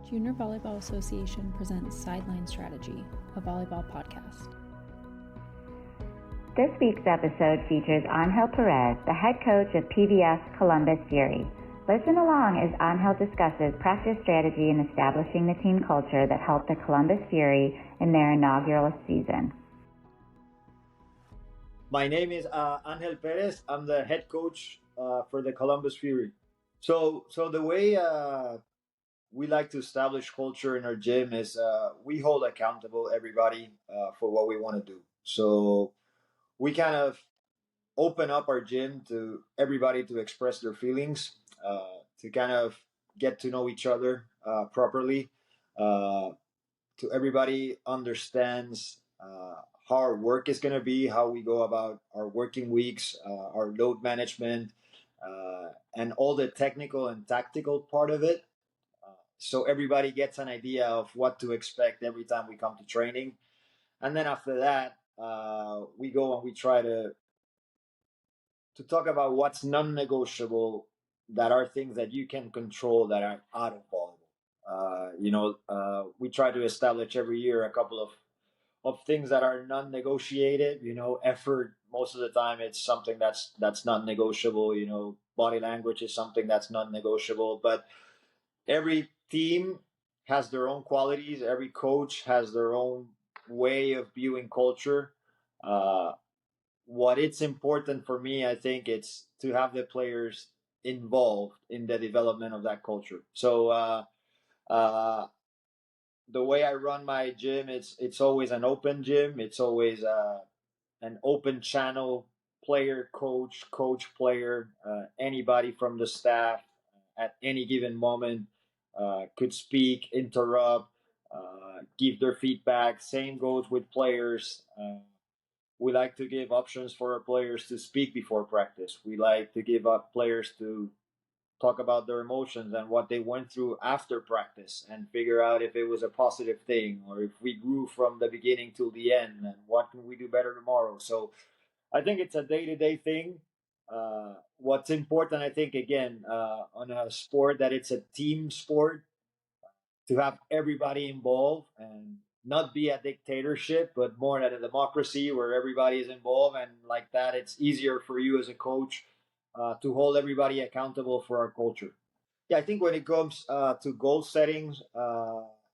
Junior Volleyball Association presents Sideline Strategy, a volleyball podcast. This week's episode features Ángel Pérez, the head coach of PVS Columbus Fury. Listen along as Ángel discusses practice strategy in establishing the team culture that helped the Columbus Fury in their inaugural season. My name is Ángel Pérez. I'm the head coach for the Columbus Fury. So the way we like to establish culture in our gym is we hold accountable everybody for what we want to do. So we kind of open up our gym to everybody to express their feelings, to kind of get to know each other properly, to everybody understands how our work is going to be, how we go about our working weeks, our load management, and all the technical and tactical part of it. So everybody gets an idea of what to expect every time we come to training. And then after that, we go and we try to talk about what's non-negotiable, that are things that you can control that are out of volleyball. We try to establish every year a couple of things that are non-negotiated. Effort, most of the time it's something that's non-negotiable. Body language is something that's non-negotiable. But every team has their own qualities. Every coach has their own way of viewing culture. What it's important for me, I think, it's to have the players involved in the development of that culture. So the way I run my gym, it's always an open gym. It's always an open channel. Player, coach, player, anybody from the staff at any given moment could speak, interrupt, give their feedback. Same goes with players. We like to give options for our players to speak before practice. We like to give up players to talk about their emotions and what they went through after practice and figure out if it was a positive thing or if we grew from the beginning till the end and what can we do better tomorrow. So I think it's a day-to-day thing. What's important, I think, again, on a sport, that it's a team sport, to have everybody involved and not be a dictatorship, but more at a democracy where everybody is involved. And like that, it's easier for you as a coach to hold everybody accountable for our culture. Yeah, I think when it comes to goal settings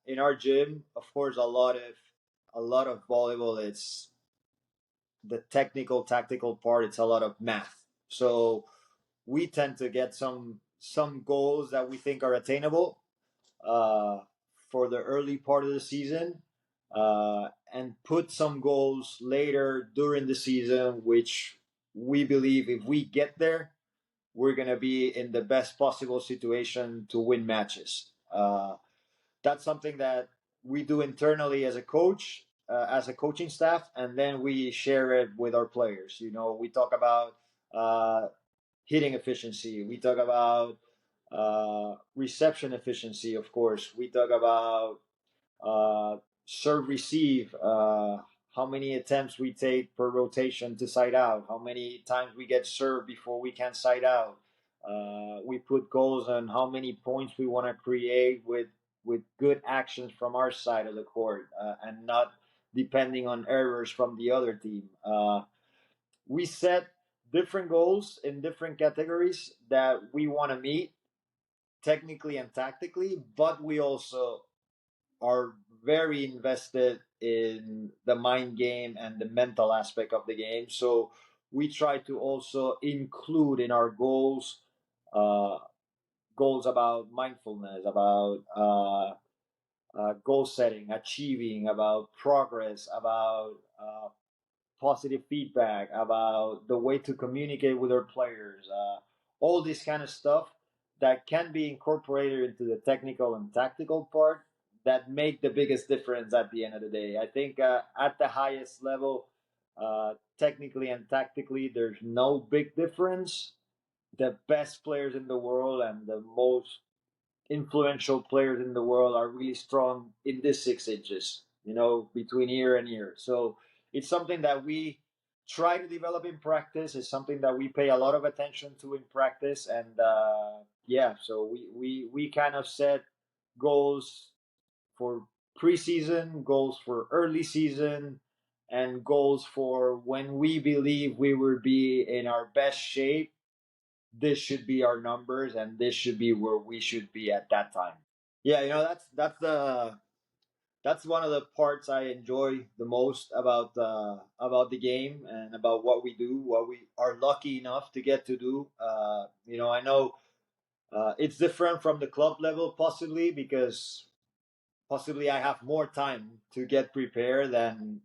in our gym, of course, a lot of volleyball, it's the technical, tactical part. It's a lot of math. So we tend to get some goals that we think are attainable for the early part of the season, and put some goals later during the season, which we believe if we get there, we're going to be in the best possible situation to win matches. That's something that we do internally as a coach, as a coaching staff, and then we share it with our players. We talk about hitting efficiency. We talk about reception efficiency, of course. We talk about serve receive, how many attempts we take per rotation to side out, how many times we get served before we can side out. We put goals on how many points we want to create with good actions from our side of the court, and not depending on errors from the other team. We set different goals in different categories that we want to meet technically and tactically, but we also are very invested in the mind game and the mental aspect of the game. So we try to also include in our goals about mindfulness, about goal setting, achieving, about progress, about positive feedback, about the way to communicate with our players, all this kind of stuff that can be incorporated into the technical and tactical part that make the biggest difference at the end of the day. I think at the highest level, technically and tactically, there's no big difference. The best players in the world and the most influential players in the world are really strong in this 6 inches, between ear and ear. So it's something that we try to develop in practice. It's something that we pay a lot of attention to in practice. And so we kind of set goals for preseason, goals for early season, and goals for when we believe we will be in our best shape. This should be our numbers, and this should be where we should be at that time. Yeah, that's one of the parts I enjoy the most about the game and about what we do, what we are lucky enough to get to do. I know it's different from the club level, possibly because possibly I have more time to get prepared than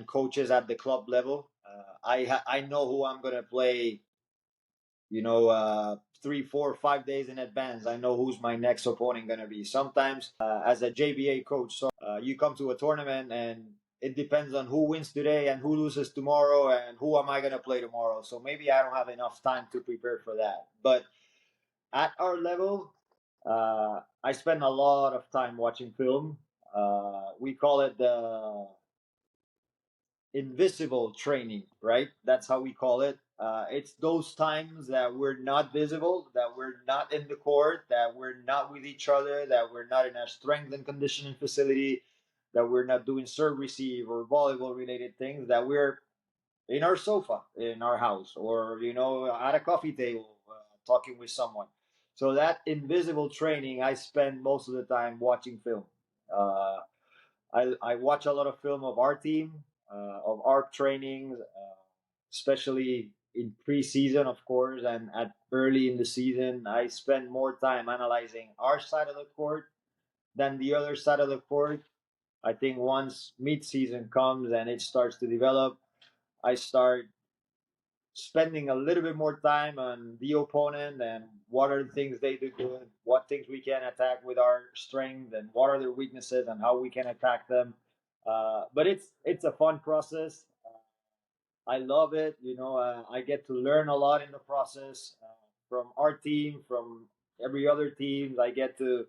coaches at the club level. I know who I'm gonna play. 3, 4, 5 days in advance. I know who's my next opponent gonna be. Sometimes, as a JBA coach, so you come to a tournament and it depends on who wins today and who loses tomorrow and who am I gonna play tomorrow. So maybe I don't have enough time to prepare for that. But at our level, I spend a lot of time watching film. We call it the invisible training, right? That's how we call it. It's those times that we're not visible, that we're not in the court, that we're not with each other, that we're not in a strength and conditioning facility, that we're not doing serve receive or volleyball related things, that we're in our sofa in our house or at a coffee table talking with someone. So that invisible training, I spend most of the time watching film. uh, I watch a lot of film of our team, of our trainings, especially in preseason, of course, and at early in the season. I spend more time analyzing our side of the court than the other side of the court. I think once mid-season comes and it starts to develop, I start spending a little bit more time on the opponent and what are the things they do good, what things we can attack with our strength, and what are their weaknesses and how we can attack them. But it's a fun process. I love it. I get to learn a lot in the process from our team, from every other team. I get to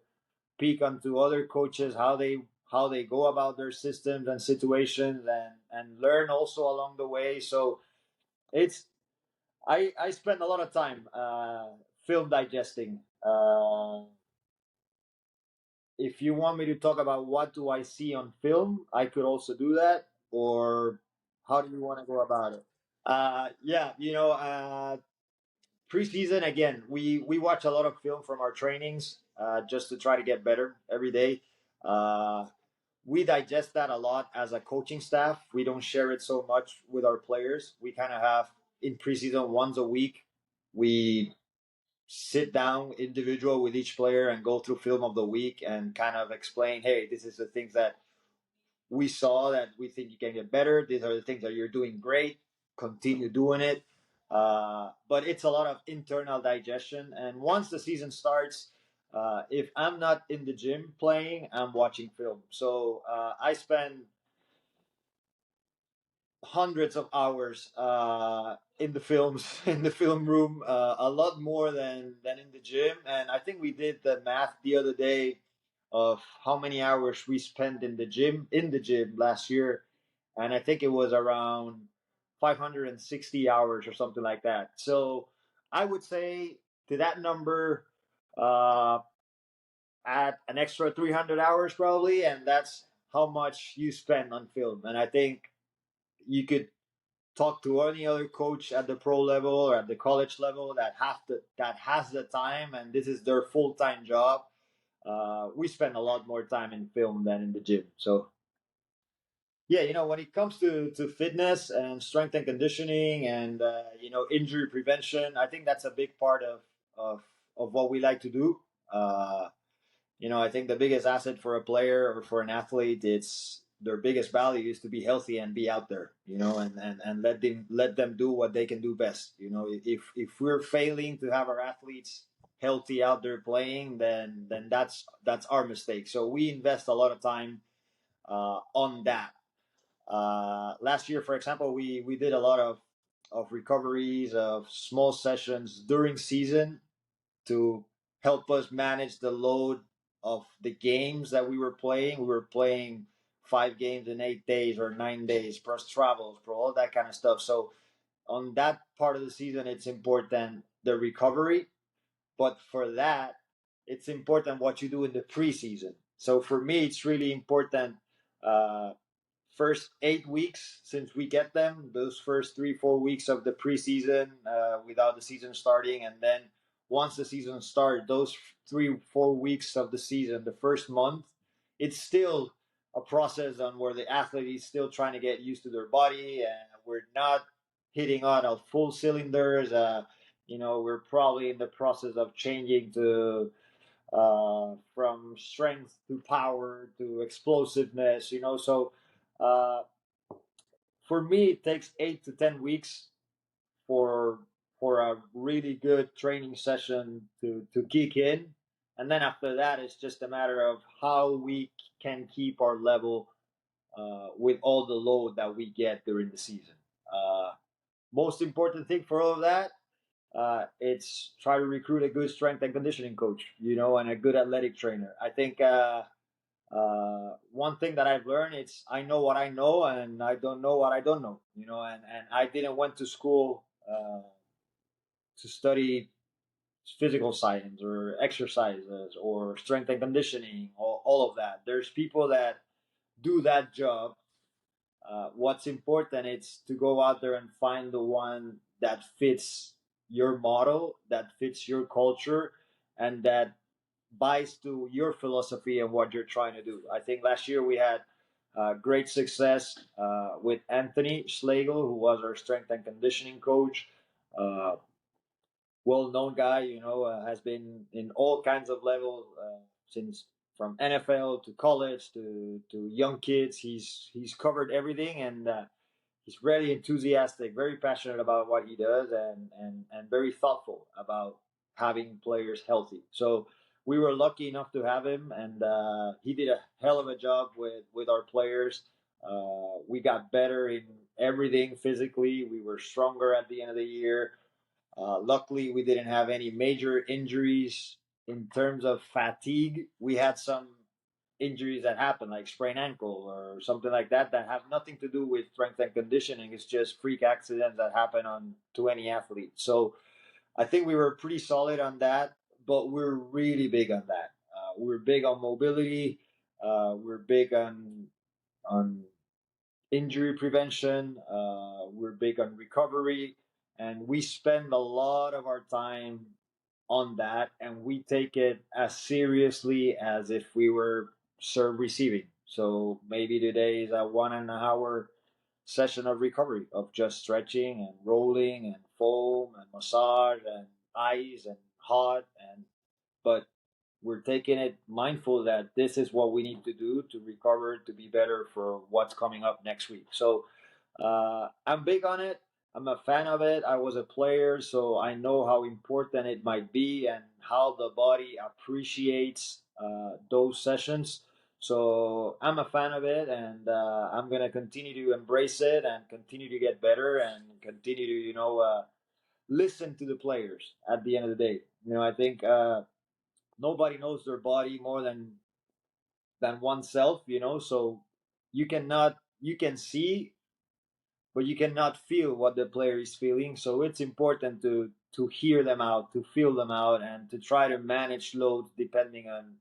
peek onto other coaches how they go about their systems and situations, and learn also along the way. So it's I spend a lot of time film digesting. If you want me to talk about what do I see on film, I could also do that. Or how do you want to go about it? Yeah, preseason again. We watch a lot of film from our trainings just to try to get better every day. Uh, we digest that a lot as a coaching staff. We don't share it so much with our players. We kind of have in preseason once a week. We sit down individual with each player and go through film of the week and kind of explain, hey, this is the things that we saw that we think you can get better. These are the things that you're doing great. Continue doing it. But it's a lot of internal digestion. And once the season starts, if I'm not in the gym playing, I'm watching film. So I spend hundreds of hours in the films in the film room, a lot more than in the gym. And I think we did the math the other day of how many hours we spent in the gym last year, and I think it was around 560 hours or something like that. So I would say to that number, uh, add an extra 300 hours probably, and that's how much you spend on film. And I think you could talk to any other coach at the pro level or at the college level that has the time and this is their full time job. We spend a lot more time in film than in the gym. So yeah, when it comes to fitness and strength and conditioning and injury prevention, I think that's a big part of what we like to do. Uh, I think the biggest asset for a player or for an athlete, it's their biggest value is to be healthy and be out there, and let them do what they can do best. If we're failing to have our athletes healthy out there playing, then that's our mistake. So we invest a lot of time on that. Last year, for example, we did a lot of recoveries, of small sessions during season to help us manage the load of the games that we were playing. We were playing 5 games in 8 days or 9 days, plus travels, plus all that kind of stuff. So on that part of the season, it's important the recovery. But for that, it's important what you do in the preseason. So for me, it's really important. Uh, First 8 weeks since we get them, those first 3-4 weeks of the preseason without the season starting, and then once the season starts, those 3-4 weeks of the season, the first month, it's still a process on where the athlete is still trying to get used to their body, and we're not hitting on our full cylinders. We're probably in the process of changing to from strength to power to explosiveness. So uh, for me, it takes 8 to 10 weeks for a really good training session to kick in, and then after that, it's just a matter of how we can keep our level with all the load that we get during the season. Uh, Most important thing for all of that, it's try to recruit a good strength and conditioning coach, and a good athletic trainer. I think one thing that I've learned is I know what I know and I don't know what I don't know, and I didn't went to school to study physical science or exercises or strength and conditioning or all of that. There's people that do that job. What's important is to go out there and find the one that fits your model, that fits your culture, and that buys to your philosophy and what you're trying to do. I think last year we had great success with Anthony Schlegel, who was our strength and conditioning coach. Uh, Well-known guy, has been in all kinds of levels since from NFL to college to young kids. He's covered everything, and he's very enthusiastic, very passionate about what he does, and very thoughtful about having players healthy. So we were lucky enough to have him, and he did a hell of a job with our players. We got better in everything physically. We were stronger at the end of the year. Luckily, we didn't have any major injuries in terms of fatigue. We had some injuries that happen, like sprained ankle or something like that, that have nothing to do with strength and conditioning. It's just freak accidents that happen to any athlete. So I think we were pretty solid on that, but we're really big on that. We're big on mobility. We're big on injury prevention. We're big on recovery, and we spend a lot of our time on that, and we take it as seriously as if we were serve receiving. So maybe today is a 1.5 hour session of recovery of just stretching and rolling and foam and massage and ice and hot, but we're taking it mindful that this is what we need to do to recover to be better for what's coming up next week. So I'm big on it. I'm a fan of it. I was a player, so I know how important it might be and how the body appreciates those sessions. So I'm a fan of it, and I'm gonna continue to embrace it and continue to get better and continue to listen to the players. At the end of the day, I think nobody knows their body more than oneself, so you can see, but you cannot feel what the player is feeling. So it's important to hear them out, to feel them out, and to try to manage loads depending on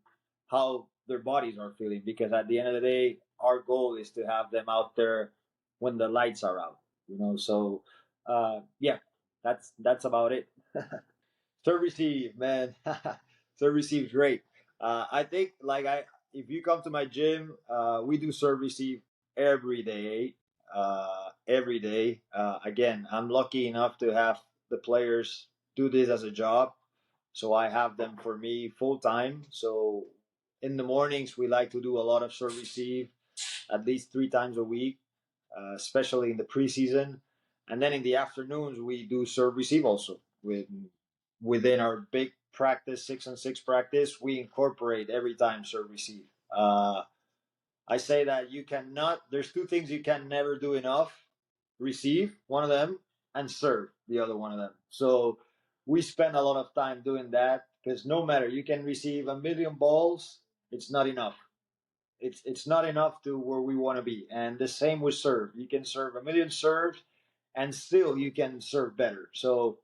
how their bodies are feeling, because at the end of the day, our goal is to have them out there when the lights are out, so yeah, that's about it. Serve receive, man. Serve receive is great. I think if you come to my gym, we do serve receive every day. Every day. Again, I'm lucky enough to have the players do this as a job, so I have them for me full time. So in the mornings, we like to do a lot of serve receive, at least 3 times a week, especially in the preseason. And then in the afternoons, we do serve receive also. Within our big practice, 6-on-6 practice, we incorporate every time serve receive. I say that there's two things you can never do enough: receive, one of them, and serve, the other one of them. So we spend a lot of time doing that, because no matter, you can receive a million balls, it's not enough. It's not enough to where we want to be. And the same with serve. You can serve a million serves, and still you can serve better. So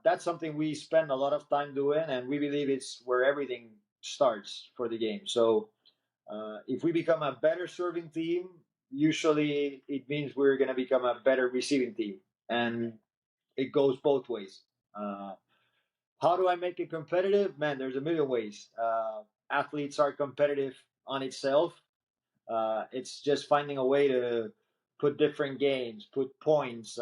That's something we spend a lot of time doing, and we believe it's where everything starts for the game. So if we become a better serving team, usually it means we're going to become a better receiving team, and it goes both ways. Uh, how do I make it competitive? Man, there's a million ways. Athletes are competitive on itself. It's just finding a way to put different games, put points,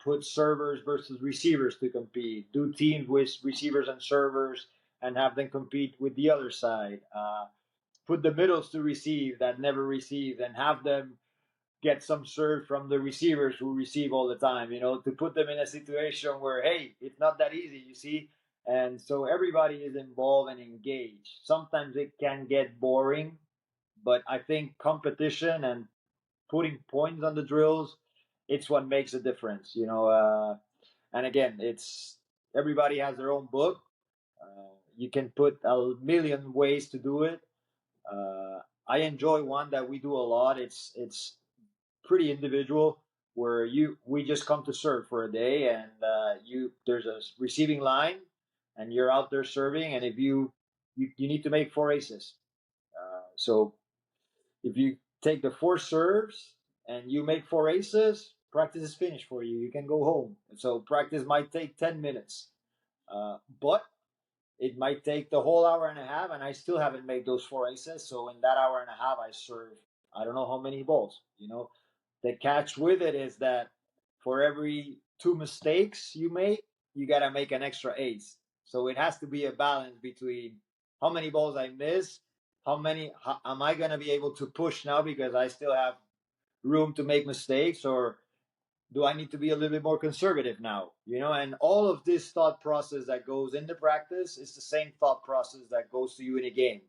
put servers versus receivers to compete, do teams with receivers and servers, and have them compete with the other side. Put the middles to receive that never receive, and have them get some serve from the receivers who receive all the time, to put them in a situation where, hey, it's not that easy, you see? And so everybody is involved and engaged. Sometimes it can get boring, but I think competition and putting points on the drills, it's what makes a difference. And again, it's everybody has their own book. You can put a million ways to do it. Uh, I enjoy one that we do a lot. It's pretty individual where we just come to serve for a day, and you there's a receiving line, and you're out there serving, and if you need to make four aces. So if you take the four serves and you make four aces, practice is finished for you. You can go home. So practice might take 10 minutes, but it might take the whole hour and a half, and I still haven't made those four aces. So in that hour and a half, I serve I don't know how many balls. The catch with it is that for every two mistakes you make, you got to make an extra ace. So it has to be a balance between how many balls I miss, how am I going to be able to push now because I still have room to make mistakes, or do I need to be a little bit more conservative now? And all of this thought process that goes into practice is the same thought process that goes to you in a game.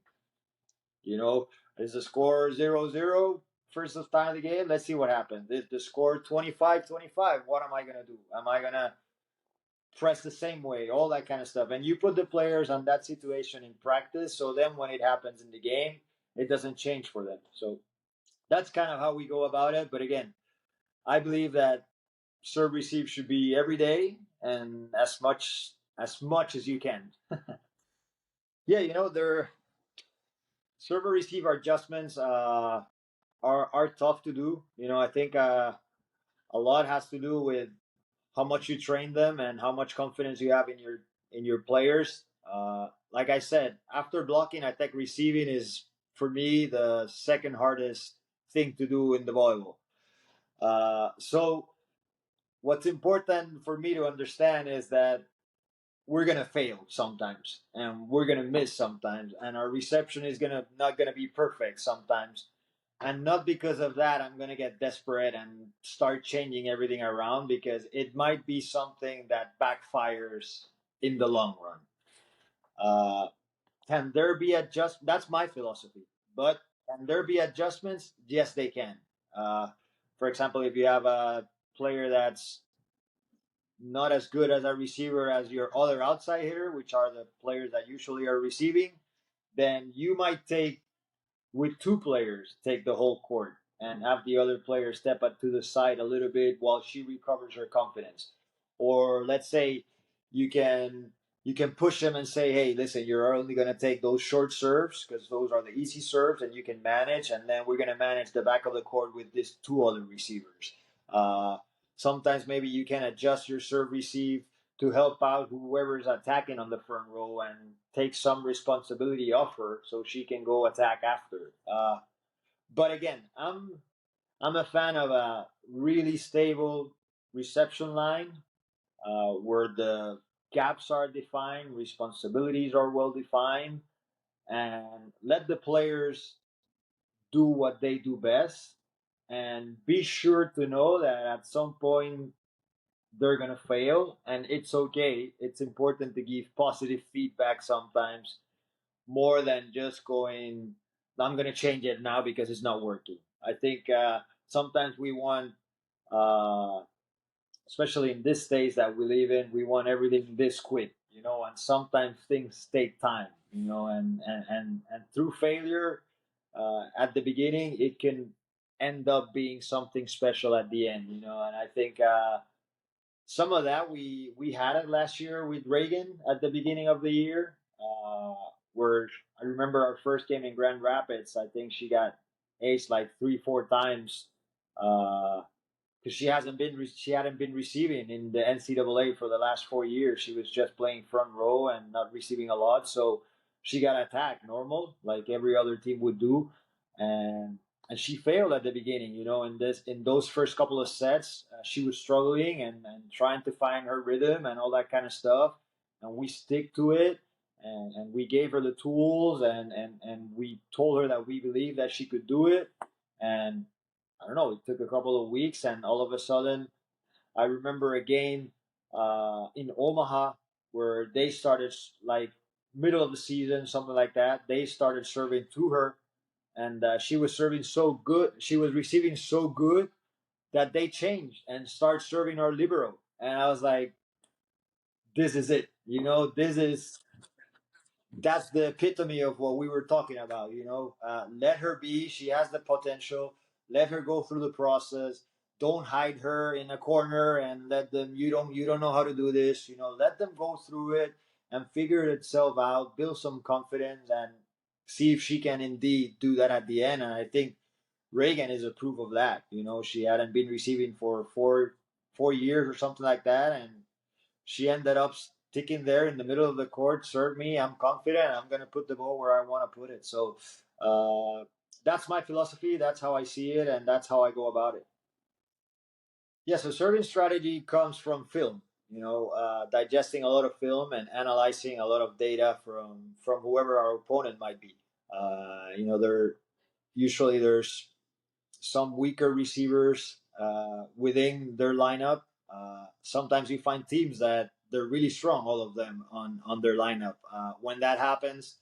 Is the score 0-0 first time of the game? Let's see what happens. If the score 25-25, what am I going to do? Am I going to press the same way? All that kind of stuff. And you put the players on that situation in practice, so then when it happens in the game, it doesn't change for them. So that's kind of how we go about it. But again, I believe that serve receive should be every day and as much as you can. Yeah, their server receiver adjustments are tough to do. I think a lot has to do with how much you train them and how much confidence you have in your players. Like I said, after blocking, I think receiving is for me the second hardest thing to do in the volleyball. So what's important for me to understand is that we're gonna fail sometimes, and we're gonna miss sometimes, and our reception is gonna not gonna be perfect sometimes, and not because of that I'm gonna get desperate and start changing everything around, because it might be something that backfires in the long run. Can there be adjust? That's my philosophy. But can there be adjustments? Yes, they can. For example, if you have a player that's not as good as a receiver as your other outside hitter, which are the players that usually are receiving, then you might take with two players take the whole court and have the other player step up to the side a little bit while she recovers her confidence. Or let's say you can you can push them and say, hey, listen, you're only going to take those short serves because those are the easy serves and you can manage, and then we're going to manage the back of the court with these two other receivers. Uh, Sometimes maybe you can adjust your serve receive to help out whoever is attacking on the front row and take some responsibility off her so she can go attack after. But again, I'm a fan of a really stable reception line where the gaps are defined, responsibilities are well defined, and let the players do what they do best. And be sure to know that at some point they're gonna fail, and it's okay. It's important to give positive feedback sometimes, more than just going, I'm gonna change it now because it's not working. I think sometimes we want, uh, especially in this stage that we live in, we want everything this quick, and sometimes things take time, and through failure at the beginning, it can end up being something special at the end, and I think some of that we had it last year with Reagan at the beginning of the year, where I remember our first game in Grand Rapids. I think she got ace like 3 4 times, because she hadn't been receiving in the NCAA for the last 4 years. She was just playing front row and not receiving a lot, so she got attacked normal like every other team would do, and she failed at the beginning. In those first couple of sets, she was struggling and trying to find her rhythm and all that kind of stuff, and we stick to it. And we gave her the tools, and we told her that we believe that she could do it. And I don't know, it took a couple of weeks, and all of a sudden, I remember a game in Omaha where they started, like, middle of the season, something like that. They started serving to her, and she was serving so good. She was receiving so good that they changed and started serving our libero. And I was like, this is it. That's the epitome of what we were talking about. Let her be. She has the potential. Let her go through the process. Don't hide her in a corner and let them. You don't know how to do this. Let them go through it and figure itself out. Build some confidence and see if she can indeed do that at the end. And I think Reagan is a proof of that. She hadn't been receiving for 4 years or something like that, and she ended up sticking there in the middle of the court, served me. I'm confident. I'm going to put the ball where I want to put it. So that's my philosophy. That's how I see it, and that's how I go about it. Yeah, so serving strategy comes from film. Digesting a lot of film and analyzing a lot of data from whoever our opponent might be. There's some weaker receivers within their lineup. Sometimes you find teams that they're really strong, all of them on their lineup. When that happens,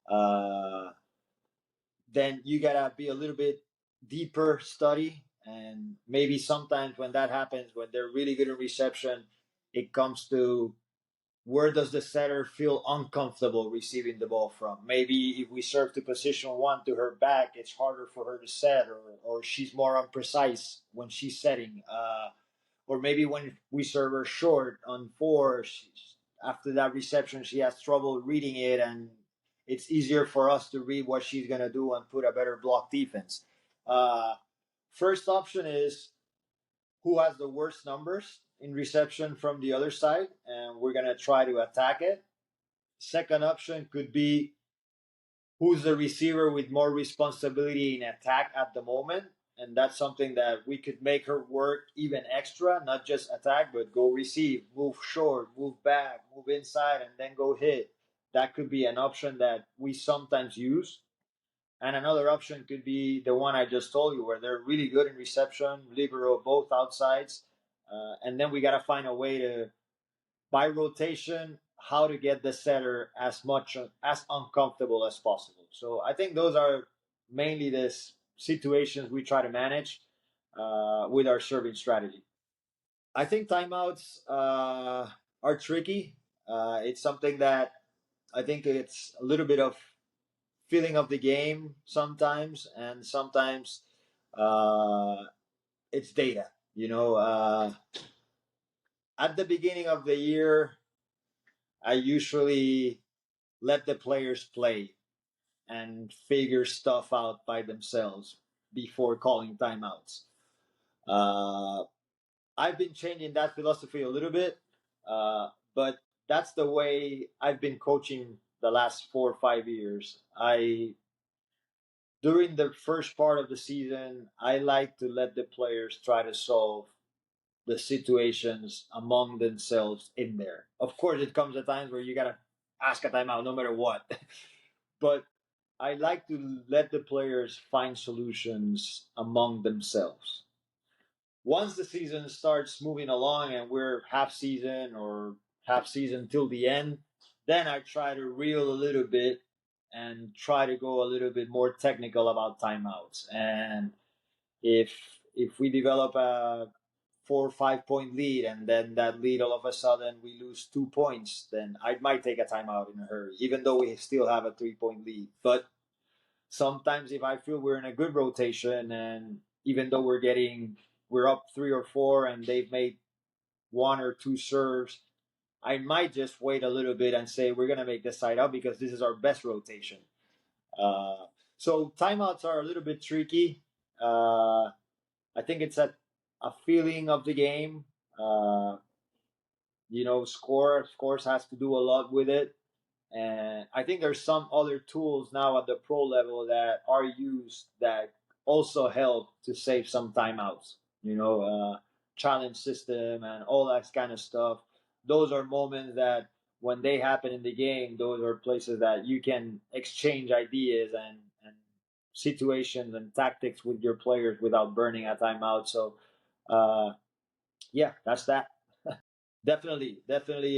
uh, then you gotta be a little bit deeper study, and maybe sometimes when that happens, when they're really good in reception, it comes to where does the setter feel uncomfortable receiving the ball from? Maybe if we serve to position one to her back, it's harder for her to set, or she's more imprecise when she's setting. Or maybe when we serve her short on four, after that reception, she has trouble reading it, and it's easier for us to read what she's going to do and put a better block defense. Uh, First option is who has the worst numbers in reception from the other side, and we're going to try to attack it. Second option could be who's the receiver with more responsibility in attack at the moment, and that's something that we could make her work even extra, not just attack, but go receive, move short, move back, move inside, and then go hit. That could be an option that we sometimes use. And another option could be the one I just told you, where they're really good in reception, libero, both outsides. And then we got to find a way to, by rotation, how to get the setter as uncomfortable as possible. So I think those are mainly the situations we try to manage with our serving strategy. I think timeouts are tricky. It's something that I think it's a little bit of feeling of the game sometimes, and sometimes uh, it's data. At the beginning of the year, I usually let the players play and figure stuff out by themselves before calling timeouts. Uh, I've been changing that philosophy a little bit, but that's the way I've been coaching the last 4 or 5 years. During the first part of the season, I like to let the players try to solve the situations among themselves in there. Of course, it comes at times where you gotta ask a timeout no matter what. But I like to let the players find solutions among themselves. Once the season starts moving along and we're half season or half season till the end, then I try to reel a little bit and try to go a little bit more technical about timeouts. And if if we develop a 4 or 5 point lead, and then that lead all of a sudden we lose 2 points, then I might take a timeout in a hurry, even though we still have a 3 point lead. But sometimes if I feel we're in a good rotation, and even though we're up 3 or 4 and they've made one or two serves, I might just wait a little bit and say we're gonna make this side out because this is our best rotation. Uh, so timeouts are a little bit tricky. I think it's a feeling of the game. Uh, scores has to do a lot with it. And I think there's some other tools now at the pro level that are used that also help to save some timeouts. Challenge system and all that kind of stuff. Those are moments that when they happen in the game, those are places that you can exchange ideas and situations and tactics with your players without burning a timeout. So, yeah, that's that. Definitely,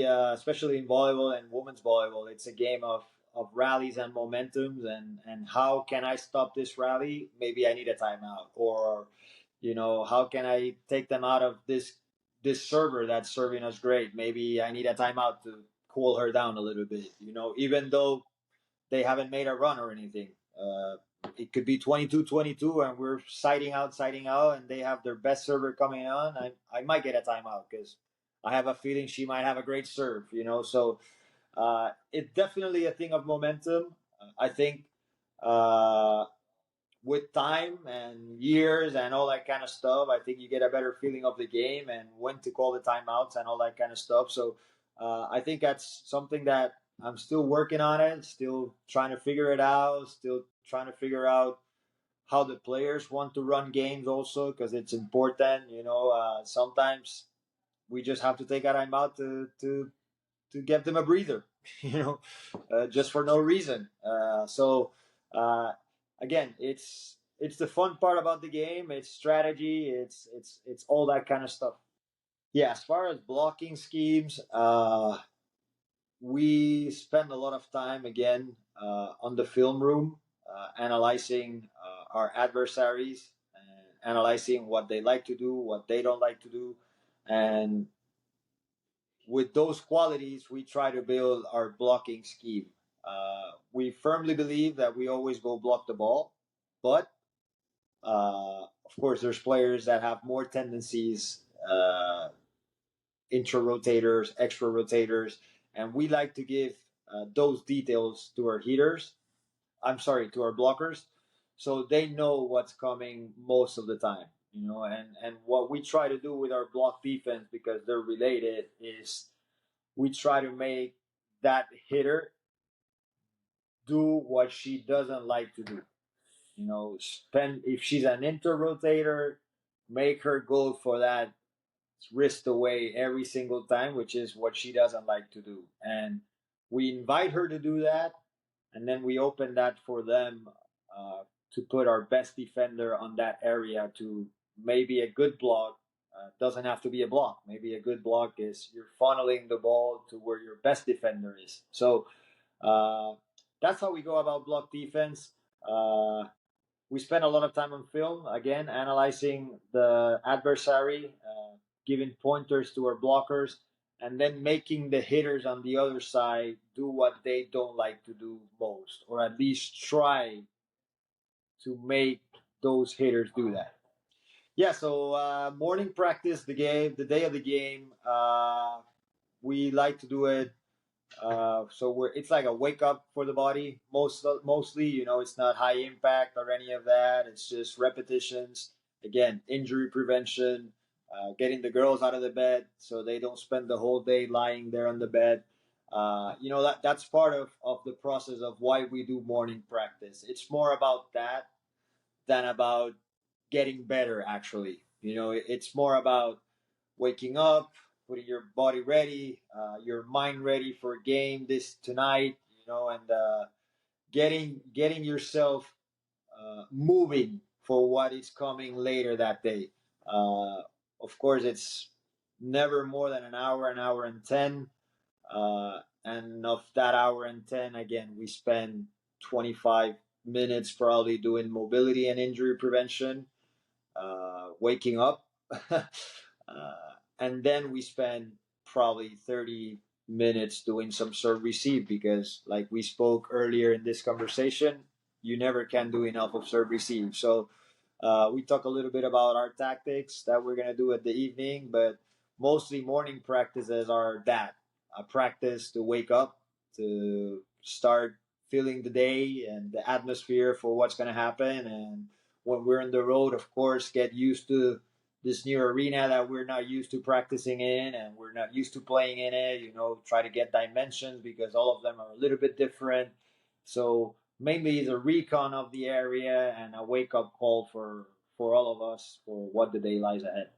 especially in volleyball and women's volleyball, it's a game of rallies and momentums, and how can I stop this rally? Maybe I need a timeout, or how can I take them out of this server that's serving us great? Maybe I need a timeout to cool her down a little bit. Even though they haven't made a run or anything. It could be 22-22 and we're siding out, and they have their best server coming on. I might get a timeout because I have a feeling she might have a great serve. So it's definitely a thing of momentum. I think uh, with time and years and all that kind of stuff, I think you get a better feeling of the game and when to call the timeouts and all that kind of stuff. So I think that's something that I'm still working on it, still trying to figure it out, still trying to figure out how the players want to run games also because it's important. Sometimes we just have to take a timeout to give them a breather, just for no reason. So again, it's the fun part about the game. It's strategy. It's all that kind of stuff. Yeah, as far as blocking schemes, we spend a lot of time again on the film room, analyzing our adversaries, and analyzing what they like to do, what they don't like to do, and with those qualities, we try to build our blocking scheme. We firmly believe that we always go block the ball, but of course, there's players that have more tendencies, intra rotators, extra rotators, and we like to give those details to our heaters. To our blockers, so they know what's coming most of the time. And what we try to do with our block defense, because they're related, is we try to make that hitter do what she doesn't like to do. If she's an inter rotator, make her go for that wrist away every single time, which is what she doesn't like to do. And we invite her to do that, and then we open that for them to put our best defender on that area to maybe a good block. Doesn't have to be a block. Maybe a good block is you're funneling the ball to where your best defender is. So uh, that's how we go about block defense. We spend a lot of time on film, again, analyzing the adversary, giving pointers to our blockers, and then making the hitters on the other side do what they don't like to do most, or at least try to make those hitters do that. Yeah, so morning practice, the day of the game, we like to do it. It's like a wake up for the body. Mostly, it's not high impact or any of that. It's just repetitions. Again, injury prevention, getting the girls out of the bed so they don't spend the whole day lying there on the bed. That's part of the process of why we do morning practice. It's more about that than about getting better, actually. It's more about waking up, putting your body ready, your mind ready for a game this tonight, and getting yourself moving for what is coming later that day. Of course, it's never more than an hour and 10. And of that hour and 10, again, we spend 25 minutes probably doing mobility and injury prevention, waking up. And then we spend probably 30 minutes doing some serve receive because, like we spoke earlier in this conversation, you never can do enough of serve receive. So we talk a little bit about our tactics that we're going to do at the evening, but mostly morning practices are that a practice to wake up, to start feeling the day and the atmosphere for what's going to happen. And when we're on the road, of course, get used to this new arena that we're not used to practicing in and we're not used to playing in it. Try to get dimensions because all of them are a little bit different. So mainly the recon of the area and a wake up call for all of us for what the day lies ahead.